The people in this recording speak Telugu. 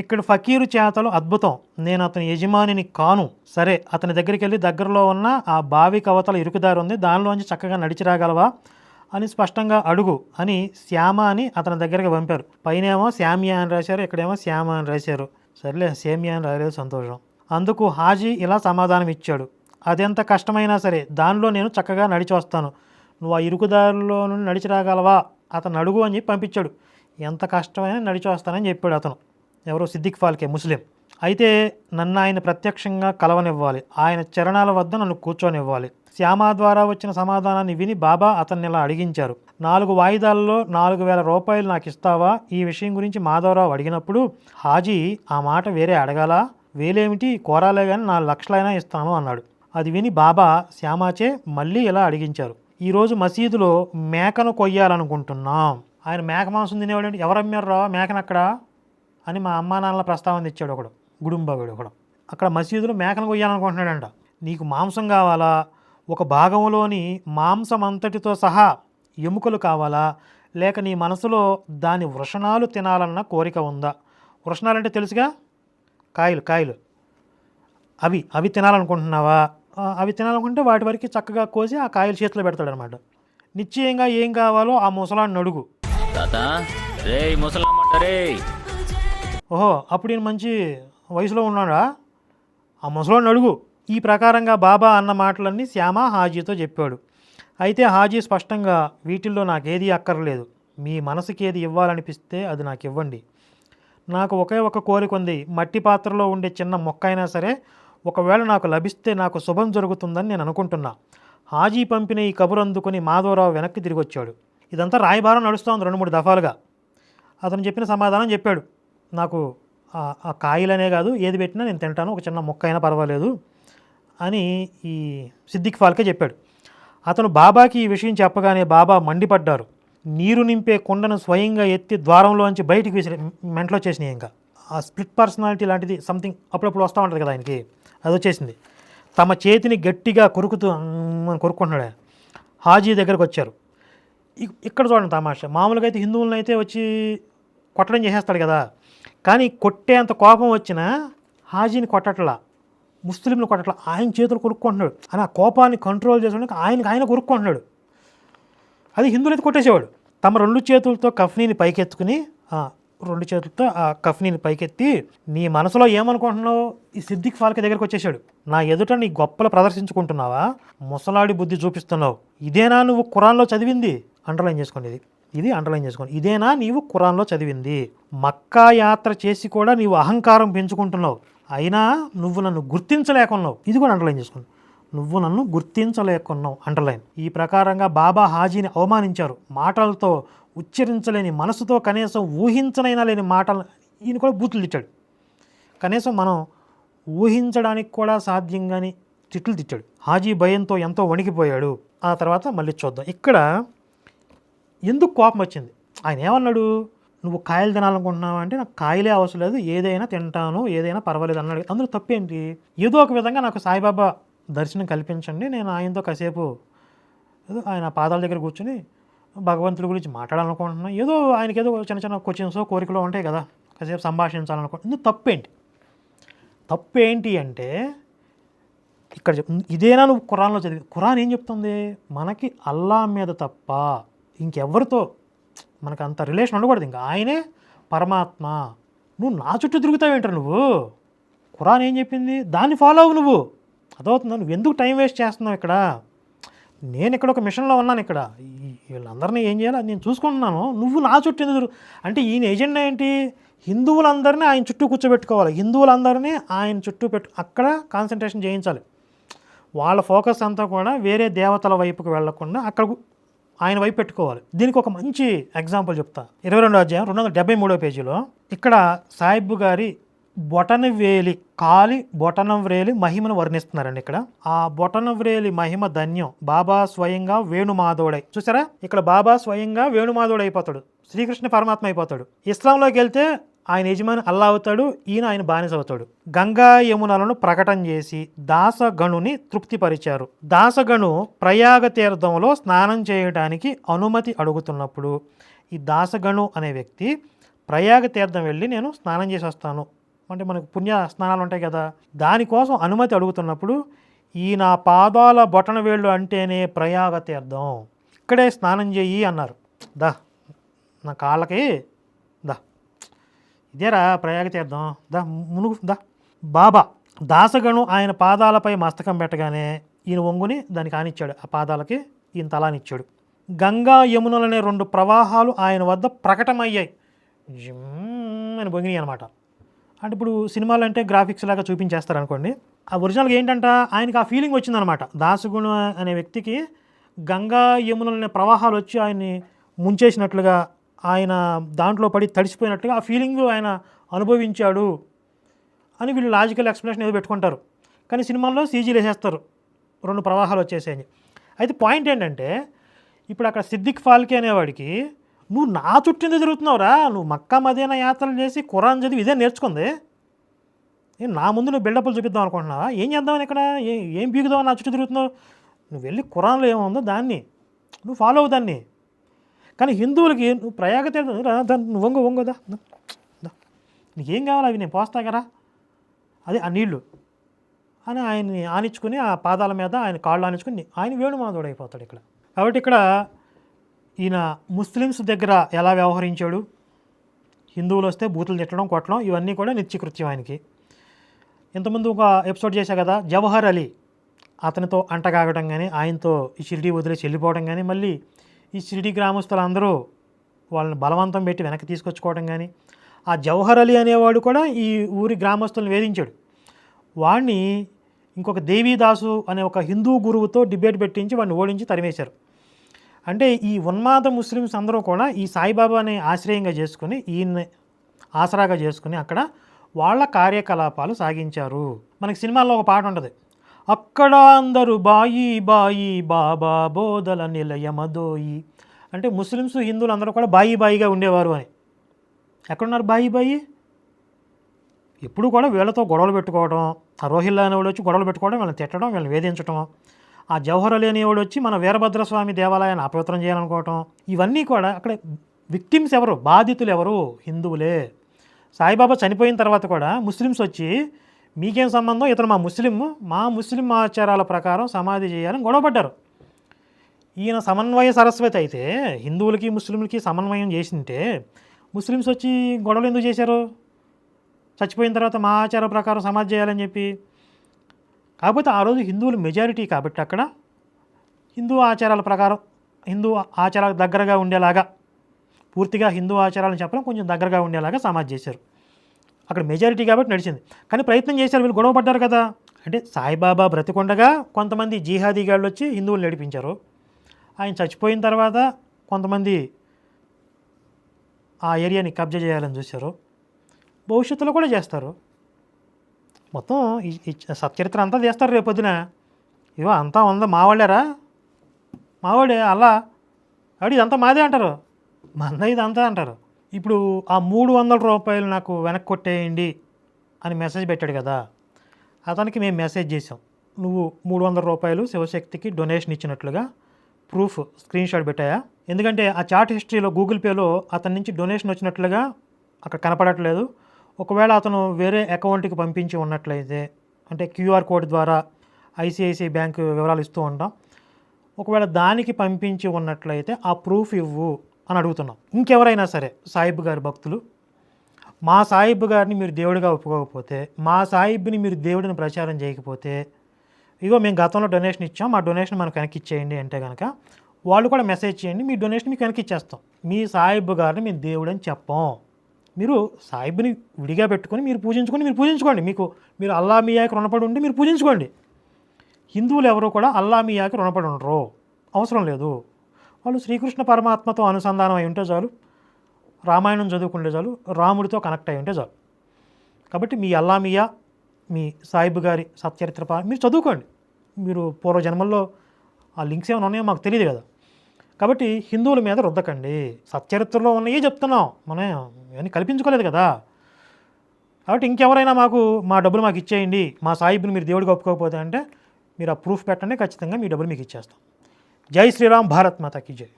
ఇక్కడ ఫకీరు చేతలు అద్భుతం. నేను అతని యజమానిని కాను. సరే, అతని దగ్గరికి వెళ్ళి దగ్గరలో ఉన్న ఆ బావి కవతల ఇరుకుదారి ఉంది, దానిలోంచి చక్కగా నడిచి రాగలవా అని స్పష్టంగా అడుగు అని శ్యామ అని అతని దగ్గరికి పంపారు. పైనేమో శామ్యా అని రాశారు, ఇక్కడేమో శ్యామ అని రాశారు. సర్లే, సేమియా అని రాయలేదు, సంతోషం. అందుకు హాజీ ఇలా సమాధానం ఇచ్చాడు: అదెంత కష్టమైనా సరే దానిలో నేను చక్కగా నడిచి వస్తాను. నువ్వు ఆ ఇరుకుదారిలో నుండి నడిచి రాగలవా అతను అడుగు అని చెప్పి పంపించాడు. ఎంత కష్టమైనా నడిచి వస్తానని చెప్పాడు అతను. ఎవరో సిద్దిక్ ఫాల్కే, ముస్లిం. అయితే నన్ను ఆయన ప్రత్యక్షంగా కలవనివ్వాలి, ఆయన చరణాల వద్ద నన్ను కూర్చొనివ్వాలి. శ్యామ ద్వారా వచ్చిన సమాధానాన్ని విని బాబా అతన్ని ఇలా అడిగించారు: 4 వాయిదాల్లో 4,000 రూపాయలు నాకు ఇస్తావా? ఈ విషయం గురించి మాధవరావు అడిగినప్పుడు హాజీ ఆ మాట వేరే అడగాలా, వేలేమిటి కోరాలే కానీ 4 లక్షలైనా ఇస్తాను అన్నాడు. అది విని బాబా శ్యామాచే మళ్ళీ ఇలా అడిగించారు: ఈరోజు మసీదులో మేకను కొయ్యాలనుకుంటున్నాం. ఆయన మేక మాంసం తినేవాడు. ఎవరు అమ్మారు రా మేకను అక్కడ అని మా అమ్మా నాన్నల ప్రస్తావన తెచ్చాడు ఒకడు, గుడుంబాగుడు ఒకడు. అక్కడ మసీదులో మేకను కొయ్యాలనుకుంటున్నాడంట. నీకు మాంసం కావాలా, ఒక భాగంలోని మాంసం అంతటితో సహా ఎముకలు కావాలా, లేక నీ మనసులో దాని వృషణాలు తినాలన్న కోరిక ఉందా? వృషణాలంటే తెలుసుగా, కాయలు అవి తినాలనుకుంటున్నావా? అవి తినాలనుకుంటే వాటి వరకు చక్కగా కోసి ఆ కాయలు చేతిలో పెడతాడు అనమాట. నిశ్చయంగా ఏం కావాలో ఆ ముసలాన్ని అడుగు. ఓహో, అప్పుడు నేను మంచి వయసులో ఉన్నాడా? ఆ ముసలాన్ని అడుగు. ఈ ప్రకారంగా బాబా అన్న మాటలన్నీ శ్యామ హాజీతో చెప్పాడు. అయితే హాజీ స్పష్టంగా, వీటిల్లో నాకేది అక్కర్లేదు, మీ మనసుకి ఏది ఇవ్వాలనిపిస్తే అది నాకు ఇవ్వండి. నాకు ఒకే ఒక కోరిక ఉంది, మట్టి పాత్రలో ఉండే చిన్న మొక్క అయినా సరే ఒకవేళ నాకు లభిస్తే నాకు శుభం జరుగుతుందని నేను అనుకుంటున్నా. హాజీ పంపిన ఈ కబురు అందుకుని మాధవరావు వెనక్కి తిరిగి వచ్చాడు. ఇదంతా రాయబారం నడుస్తోంది 2-3 దఫాలుగా. అతను చెప్పిన సమాధానం చెప్పాడు: నాకు ఆ కాయలనే కాదు, ఏది పెట్టినా నేను తింటాను, ఒక చిన్న మొక్క అయినా పర్వాలేదు అని ఈ సిద్దిక్ ఫాల్కే చెప్పాడు. అతను బాబాకి ఈ విషయం చెప్పగానే బాబా మండిపడ్డారు. నీరు నింపే కుండను స్వయంగా ఎత్తి ద్వారంలోంచి బయటికి విసిరి మెంట్లో చేసినాయి. ఇంకా ఆ స్ప్లిట్ పర్సనాలిటీ లాంటిది సంథింగ్ అప్పుడప్పుడు వస్తూ ఉంటుంది కదా ఆయనకి, అది వచ్చేసింది. తమ చేతిని గట్టిగా కొరుక్కుంటున్నాడు. హాజీ దగ్గరకు వచ్చారు. ఇక్కడ చూడండి తమాషా. మామూలుగా అయితే హిందువులను అయితే వచ్చి కొట్టడం చేసేస్తాడు కదా, కానీ కొట్టేంత కోపం వచ్చినా హాజీని కొట్టట్లా, ముస్లింలు కొట్టట్లా, ఆయన చేతులు కొరుక్కుంటున్నాడు. అని ఆ కోపాన్ని కంట్రోల్ చేసుకోవడానికి ఆయన కొరుక్కుంటున్నాడు. అది హిందువులు అయితే కొట్టేసేవాడు. తమ 2 చేతులతో కఫ్నీని పైకెత్తుకుని, 2 చేతులతో ఆ కఫ్నీని పైకెత్తి, నీ మనసులో ఏమనుకుంటున్నావు? ఈ సిద్దిక్ ఫాల్కే దగ్గరికి వచ్చేసాడు. నా ఎదుట నీ గొప్పలు ప్రదర్శించుకుంటున్నావా? ముసలాడి బుద్ధి చూపిస్తున్నావు. ఇదేనా నువ్వు ఖురాన్లో చదివింది? అండర్లైన్ చేసుకోండి, ఇది అండర్లైన్ చేసుకోండి. ఇదేనా నీవు ఖురాన్లో చదివింది? మక్కా యాత్ర చేసి కూడా నీవు అహంకారం పెంచుకుంటున్నావు, అయినా నువ్వు నన్ను గుర్తించలేకున్నావు. ఇది కూడా అండర్లైన్ చేసుకోండి. నువ్వు నన్ను గుర్తించలేకున్నావు, అండర్లైన్. ఈ ప్రకారంగా బాబా హాజీని అవమానించారు. మాటలతో, ఉచ్చరించలేని మనసుతో, కనీసం ఊహించనైనా లేని మాటలు ఈయన కూడా బూతులు తిట్టాడు. కనీసం మనం ఊహించడానికి కూడా సాధ్యంగాని తిట్లు తిట్టాడు. హాజీ భయంతో ఎంతో వణికిపోయాడు. ఆ తర్వాత మళ్ళీ చూద్దాం. ఇక్కడ ఎందుకు కోపం వచ్చింది? ఆయన ఏమన్నాడు? నువ్వు కాయలు తినాలనుకుంటున్నావు అంటే నాకు కాయలే అవసరం లేదు, ఏదైనా తింటాను, ఏదైనా పర్వాలేదు అన్నాడు. అందులో తప్పేంటి? ఏదో ఒక విధంగా నాకు సాయిబాబా దర్శనం కల్పించండి, నేను ఆయనతో కాసేపు ఆయన పాదాల దగ్గర కూర్చొని భగవంతుడి గురించి మాట్లాడాలనుకుంటున్నాను, ఏదో ఆయనకి ఏదో చిన్న క్వశ్చన్స్ కోరికలు ఉంటాయి కదా, కాసేపు సంభాషించాలనుకుంటున్నాను. తప్పేంటి అంటే ఇక్కడ ఇదేనా నువ్వు ఖురాన్లో చదివి? ఖురాన్ ఏం చెప్తుంది? మనకి అల్లా మీద తప్ప ఇంకెవరితో మనకు అంత రిలేషన్ ఉండకూడదు, ఇంకా ఆయనే పరమాత్మ. నువ్వు నా చుట్టూ తిరుగుతావేంటారు నువ్వు? ఖురాన్ ఏం చెప్పింది దాన్ని ఫాలో అవ్వు నువ్వు. అదవుతుందా? నువ్వు ఎందుకు టైం వేస్ట్ చేస్తున్నావు? ఇక్కడ నేను ఇక్కడ ఒక మిషన్లో ఉన్నాను, ఇక్కడ వీళ్ళందరినీ ఏం చేయాలో నేను చూసుకుంటున్నాను, నువ్వు నా చుట్టూ ఎందుకు? అంటే ఈయన ఎజెండా ఏంటి? హిందువులందరినీ ఆయన చుట్టూ కూర్చోబెట్టుకోవాలి, హిందువులందరినీ ఆయన చుట్టూ అక్కడ కాన్సన్ట్రేషన్ చేయించాలి. వాళ్ళ ఫోకస్ అంతా కూడా వేరే దేవతల వైపుకి వెళ్లకుండా అక్కడ ఆయన వైపు పెట్టుకోవాలి. దీనికి ఒక మంచి ఎగ్జాంపుల్ చెప్తా. 22వ అధ్యాయం 273వ పేజీలో ఇక్కడ సాయిబు గారి కాలి బొటనవ్రేలి మహిమను వర్ణిస్తున్నారండి. ఇక్కడ ఆ బొటనవ్రేలి మహిమ ధన్యం. బాబా స్వయంగా వేణుమాధవుడై, చూసారా ఇక్కడ బాబా స్వయంగా వేణుమాధవుడు అయిపోతాడు, శ్రీకృష్ణ పరమాత్మ అయిపోతాడు. ఇస్లాంలోకి వెళ్తే ఆయన యజమాని అల్లా అవుతాడు, ఈయన ఆయన బానిస అవుతాడు. గంగా యమునలను ప్రకటన చేసి దాసగణుని తృప్తిపరిచారు. దాసగణు ప్రయాగ తీర్థంలో స్నానం చేయడానికి అనుమతి అడుగుతున్నప్పుడు ఈ దాసగణు అనే వ్యక్తి ప్రయాగ తీర్థం వెళ్ళి నేను స్నానం చేసి వస్తాను, అంటే మనకు పుణ్య స్నానాలు ఉంటాయి కదా, దానికోసం అనుమతి అడుగుతున్నప్పుడు ఈ నా పాదాల బొటన వేళ్ళు అంటేనే ప్రయాగ తీర్థం, ఇక్కడే స్నానం చెయ్యి అన్నారు. దా నా కాళ్ళకి దా, ఇదేరా ప్రయాగ తీర్థం, దా మునుగు దా. బాబా దాసగను ఆయన పాదాలపై మస్తకం పెట్టగానే ఈయన ఒంగుని దానికి ఆనిచ్చాడు, ఆ పాదాలకి ఈయన తలానిచ్చాడు. గంగా యమునలనే 2 ప్రవాహాలు ఆయన వద్ద ప్రకటమయ్యాయి, అని బొంగినాయి అనమాట. అంటే ఇప్పుడు సినిమాలు అంటే గ్రాఫిక్స్ లాగా చూపించేస్తారు అనుకోండి, ఆ ఒరిజినల్గా ఏంటంట ఆయనకి ఆ ఫీలింగ్ వచ్చిందనమాట. దాసగుణ అనే వ్యక్తికి గంగా యమునలనే ప్రవాహాలు వచ్చి ఆయన్ని ముంచేసినట్లుగా, ఆయన దాంట్లో పడి తడిసిపోయినట్లుగా ఆ ఫీలింగ్ ఆయన అనుభవించాడు అని వీళ్ళు లాజికల్ ఎక్స్ప్లెనేషన్ ఏదో పెట్టుకుంటారు. కానీ సినిమాల్లో సీజీలు వేసేస్తారు 2 ప్రవాహాలు వచ్చేసాయని. అయితే పాయింట్ ఏంటంటే ఇప్పుడు అక్కడ సిద్దిక్ ఫాల్కే అనేవాడికి నువ్వు నా చుట్టూ తిరుగుతున్నావురా, నువ్వు మక్కా మదీనా యాత్రలు చేసి ఖురాన్ చదివి ఇదే నేర్చుకుంది, నా ముందు నువ్వు బిల్డప్లు చూపిద్దాం అనుకుంటున్నావా, ఏం చేద్దామని ఇక్కడ ఏం బీగుదామని నా చుట్టూ తిరుగుతున్నావు, నువ్వు వెళ్ళి ఖురాన్లో ఏముందో దాన్ని నువ్వు ఫాలో అవు దాన్ని. కానీ హిందువులకి నువ్వు ప్రయాగ తీర్థం నువ్వు వంగోదా, నీకేం కావాలి అవి నేను పోస్తా కదా, అదే ఆ నీళ్లు అని ఆయన్ని ఆనించుకుని ఆ పాదాల మీద ఆయన కాళ్ళు ఆనించుకుని ఆయన వేణుమాధవుడు అయిపోతాడు ఇక్కడ. కాబట్టి ఇక్కడ ఈయన ముస్లిమ్స్ దగ్గర ఎలా వ్యవహరించాడు, హిందువులు వస్తే బూతులు తిట్టడం కొట్టడం ఇవన్నీ కూడా నిత్యకృత్యం ఆయనకి. ఇంతకుముందు ఒక ఎపిసోడ్ చేశా కదా, జవహర్ అలీ అతనితో అంటగాగడం కానీ, ఆయనతో ఈ షిరిడీ వదిలేసి వెళ్ళిపోవడం కానీ, మళ్ళీ ఈ షిరిడీ గ్రామస్తులందరూ వాళ్ళని బలవంతం పెట్టి వెనక్కి తీసుకొచ్చుకోవడం కానీ, ఆ జవహర్ అలీ అనేవాడు కూడా ఈ ఊరి గ్రామస్తులను వేధించాడు. వాడిని ఇంకొక దేవీదాసు అనే ఒక హిందూ గురువుతో డిబేట్ పెట్టించి వాడిని ఓడించి తరిమేశారు. అంటే ఈ ఉన్మాద ముస్లిమ్స్ అందరూ కూడా ఈ సాయిబాబాని ఆశ్రయంగా చేసుకుని, ఈయన్ని ఆసరాగా చేసుకుని అక్కడ వాళ్ళ కార్యకలాపాలు సాగించారు. మనకి సినిమాల్లో ఒక పాట ఉంటుంది, అక్కడ అందరూ బాయి బాయి బాబా బోధల నిలయమదోయి, అంటే ముస్లిమ్స్ హిందువులు అందరూ కూడా బాయి బాయిగా ఉండేవారు అని. ఎక్కడున్నారు బాయి బాయి? ఎప్పుడు కూడా వీళ్ళతో గొడవలు పెట్టుకోవడం, ఆ రోహిల్లా అనేవాడు వచ్చి గొడవలు పెట్టుకోవడం, వీళ్ళని తిట్టడం, వీళ్ళని వేధించడం, ఆ జవహర్ అలీ అనేవాడు వచ్చి మన వీరభద్రస్వామి దేవాలయాన్ని అపవిత్రం చేయాలనుకోవటం, ఇవన్నీ కూడా అక్కడ విక్టిమ్స్ ఎవరు, బాధితులు ఎవరు, హిందువులే. సాయిబాబా చనిపోయిన తర్వాత కూడా ముస్లిమ్స్ వచ్చి మీకేం సంబంధం, ఇతను మా ముస్లిం ఆచారాల ప్రకారం సమాధి చేయాలని గొడవపడ్డారు. ఈయన సమన్వయ సరస్వతి అయితే హిందువులకి ముస్లింలకి సమన్వయం చేసింటే ముస్లిమ్స్ వచ్చి గొడవలు ఎందుకు చేశారు, చచ్చిపోయిన తర్వాత మా ఆచార ప్రకారం సమాధి చేయాలని చెప్పి. కాకపోతే ఆ రోజు హిందువులు మెజారిటీ కాబట్టి అక్కడ హిందూ ఆచారాల ప్రకారం, హిందూ ఆచారాలకు దగ్గరగా ఉండేలాగా, పూర్తిగా హిందూ ఆచారాలను చెప్పడం కొంచెం దగ్గరగా ఉండేలాగా సమాధి చేశారు. అక్కడ మెజారిటీ కాబట్టి నడిచింది. కానీ ప్రయత్నం చేశారు, వీళ్ళు గొడవ పడ్డారు కదా. అంటే సాయిబాబా బ్రతికొండగా కొంతమంది జిహాదీ గాళ్ళు వచ్చి హిందువులు నడిపించారు, ఆయన చచ్చిపోయిన తర్వాత కొంతమంది ఆ ఏరియాని కబ్జా చేయాలని చూశారు, భవిష్యత్తులో కూడా చేస్తారు. మొత్తం ఈ సచ్చరిత్ర అంతా చేస్తారు రేపొద్దున. ఇవో అంతా ఉందా మావాళ్ళేరా, మావాడే అలా ఆవిడ ఇదంతా మాదే అంటారు, మంద ఇదంతా అంటారు. ఇప్పుడు ఆ 300 రూపాయలు నాకు వెనక్కి కొట్టేయండి అని మెసేజ్ పెట్టాడు కదా, అతనికి మేము మెసేజ్ చేసాం, నువ్వు 300 రూపాయలు శివశక్తికి డొనేషన్ ఇచ్చినట్లుగా ప్రూఫ్ స్క్రీన్ షాట్ పెట్టాయా? ఎందుకంటే ఆ చాట్ హిస్టరీలో గూగుల్ పేలో అతని నుంచి డొనేషన్ వచ్చినట్లుగా అక్కడ కనపడట్లేదు. ఒకవేళ అతను వేరే అకౌంట్కి పంపించి ఉన్నట్లయితే, అంటే క్యూఆర్ కోడ్ ద్వారా ఐసిఐసిఐ బ్యాంకు వివరాలు ఇస్తూ ఉంటాం, ఒకవేళ దానికి పంపించి ఉన్నట్లయితే ఆ ప్రూఫ్ ఇవ్వు అని అడుగుతున్నాం. ఇంకెవరైనా సరే సాయిబ్ గారి భక్తులు, మా సాయిబ్ గారిని మీరు దేవుడిగా ఒప్పుకోకపోతే, మా సాయిబ్ని మీరు దేవుడిని ప్రచారం చేయకపోతే, ఇగో మేము గతంలో డొనేషన్ ఇచ్చాం, మా డొనేషన్ మనకు వెనక్కి ఇచ్చేయండి అంటే కనుక వాళ్ళు కూడా మెసేజ్ చేయండి, మీ డొనేషన్ మీకు వెనక్కి ఇచ్చేస్తాం. మీ సాయిబ్ గారిని మేము దేవుడు అని చెప్పాం, మీరు సాయిబ్ని విడిగా పెట్టుకొని మీరు పూజించుకోండి, మీరు అల్లా మియాకి రుణపడి ఉండి మీరు పూజించుకోండి. హిందువులు ఎవరు కూడా అల్లా మియాకి రుణపడి ఉండరు, అవసరం లేదు. వాళ్ళు శ్రీకృష్ణ పరమాత్మతో అనుసంధానం అయి ఉంటే చాలు, రామాయణం చదువుకుంటే చాలు, రాముడితో కనెక్ట్ అయి ఉంటే చాలు. కాబట్టి మీ అల్లా మియా, మీ సాయిబ్ గారి సచ్చరిత్ర మీరు చదువుకోండి. మీరు పూర్వజన్మల్లో ఆ లింక్స్ ఏమైనా ఉన్నాయో మాకు తెలియదు కదా. కాబట్టి హిందువుల మీద రుద్దకండి, సచ్చరిత్రలో ఉన్నవి చెప్తున్నాం, మనం ఇవన్నీ కల్పించుకోలేదు కదా. కాబట్టి ఇంకెవరైనా మా డబ్బులు మాకు ఇచ్చేయండి, మా సాయిబ్ని మీరు దేవుడిగా ఒప్పుకోకపోతే అంటే మీరు ఆ ప్రూఫ్ పెట్టండి, ఖచ్చితంగా మీ డబ్బులు మీకు ఇచ్చేస్తాం. జై శ్రీరామ్, భారత్ మాతా కీ జై.